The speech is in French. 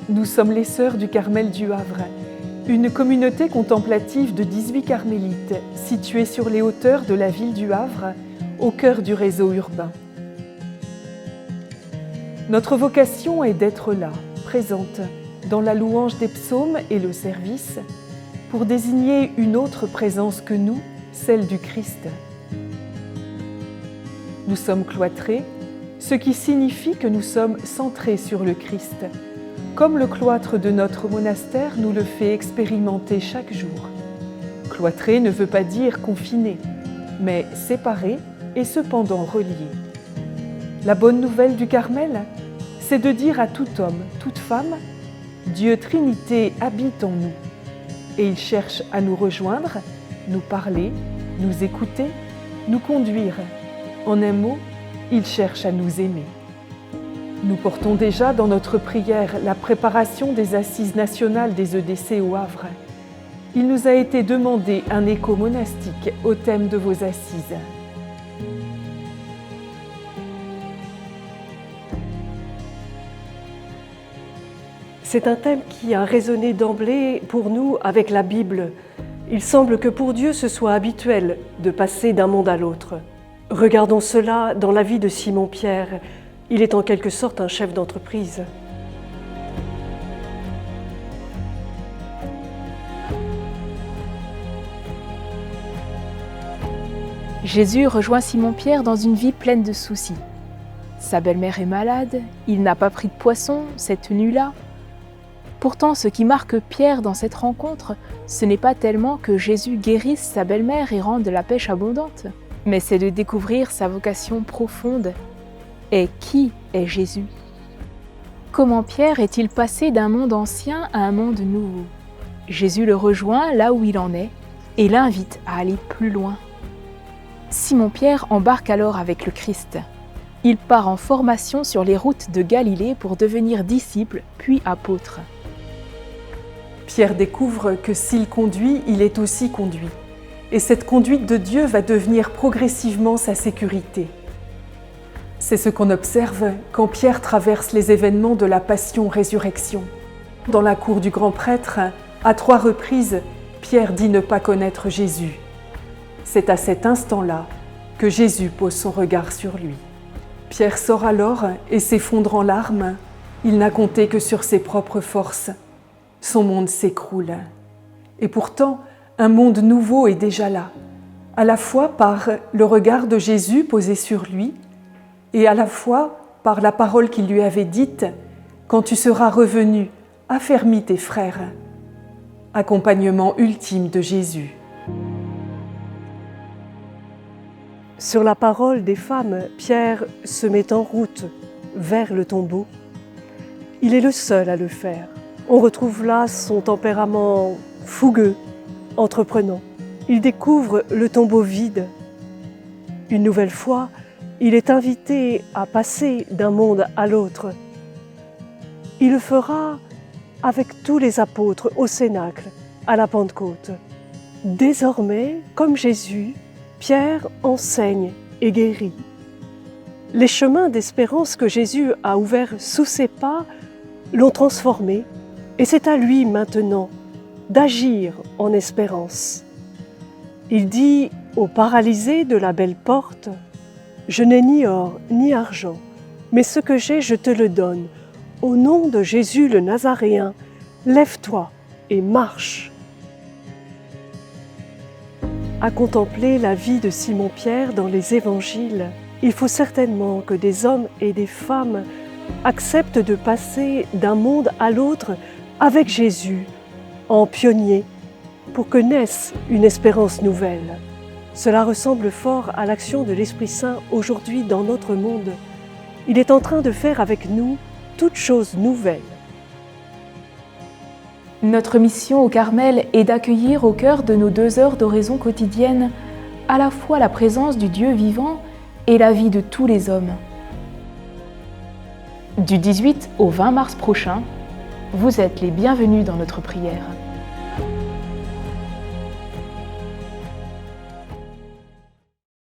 Nous sommes les Sœurs du Carmel du Havre, une communauté contemplative de 18 carmélites située sur les hauteurs de la ville du Havre, au cœur du réseau urbain. Notre vocation est d'être là, présente, dans la louange des psaumes et le service, pour désigner une autre présence que nous, celle du Christ. Nous sommes cloîtrés, ce qui signifie que nous sommes centrés sur le Christ, comme le cloître de notre monastère nous le fait expérimenter chaque jour. Cloîtré ne veut pas dire confiné, mais séparé et cependant relié. La bonne nouvelle du Carmel, c'est de dire à tout homme, toute femme, Dieu Trinité habite en nous, et il cherche à nous rejoindre, nous parler, nous écouter, nous conduire. En un mot, il cherche à nous aimer. Nous portons déjà dans notre prière la préparation des assises nationales des EDC au Havre. Il nous a été demandé un écho monastique au thème de vos assises. C'est un thème qui a résonné d'emblée pour nous avec la Bible. Il semble que pour Dieu ce soit habituel de passer d'un monde à l'autre. Regardons cela dans la vie de Simon-Pierre. Il est en quelque sorte un chef d'entreprise. Jésus rejoint Simon-Pierre dans une vie pleine de soucis. Sa belle-mère est malade, il n'a pas pris de poisson cette nuit-là. Pourtant, ce qui marque Pierre dans cette rencontre, ce n'est pas tellement que Jésus guérisse sa belle-mère et rende la pêche abondante, mais c'est de découvrir sa vocation profonde. Et qui est Jésus? Comment Pierre est-il passé d'un monde ancien à un monde nouveau? Jésus le rejoint là où il en est et l'invite à aller plus loin. Simon-Pierre embarque alors avec le Christ. Il part en formation sur les routes de Galilée pour devenir disciple puis apôtre. Pierre découvre que s'il conduit, il est aussi conduit. Et cette conduite de Dieu va devenir progressivement sa sécurité. C'est ce qu'on observe quand Pierre traverse les événements de la Passion-Résurrection. Dans la cour du grand prêtre, à 3 reprises, Pierre dit ne pas connaître Jésus. C'est à cet instant-là que Jésus pose son regard sur lui. Pierre sort alors et s'effondre en larmes. Il n'a compté que sur ses propres forces. Son monde s'écroule. Et pourtant, un monde nouveau est déjà là, à la fois par le regard de Jésus posé sur lui, et à la fois par la parole qu'il lui avait dite « Quand tu seras revenu, affermis tes frères », accompagnement ultime de Jésus. Sur la parole des femmes, Pierre se met en route vers le tombeau. Il est le seul à le faire. On retrouve là son tempérament fougueux, entreprenant. Il découvre le tombeau vide. Une nouvelle fois, il est invité à passer d'un monde à l'autre. Il le fera avec tous les apôtres au Cénacle, à la Pentecôte. Désormais, comme Jésus, Pierre enseigne et guérit. Les chemins d'espérance que Jésus a ouverts sous ses pas l'ont transformé, et c'est à lui maintenant d'agir en espérance. Il dit au paralysé de la belle porte « Je n'ai ni or ni argent, mais ce que j'ai, je te le donne. Au nom de Jésus le Nazaréen, lève-toi et marche. » À contempler la vie de Simon-Pierre dans les évangiles, il faut certainement que des hommes et des femmes acceptent de passer d'un monde à l'autre avec Jésus, en pionnier, pour que naisse une espérance nouvelle. Cela ressemble fort à l'action de l'Esprit Saint aujourd'hui dans notre monde. Il est en train de faire avec nous toutes choses nouvelles. Notre mission au Carmel est d'accueillir au cœur de nos 2 heures d'oraison quotidienne à la fois la présence du Dieu vivant et la vie de tous les hommes. Du 18 au 20 mars prochain, vous êtes les bienvenus dans notre prière.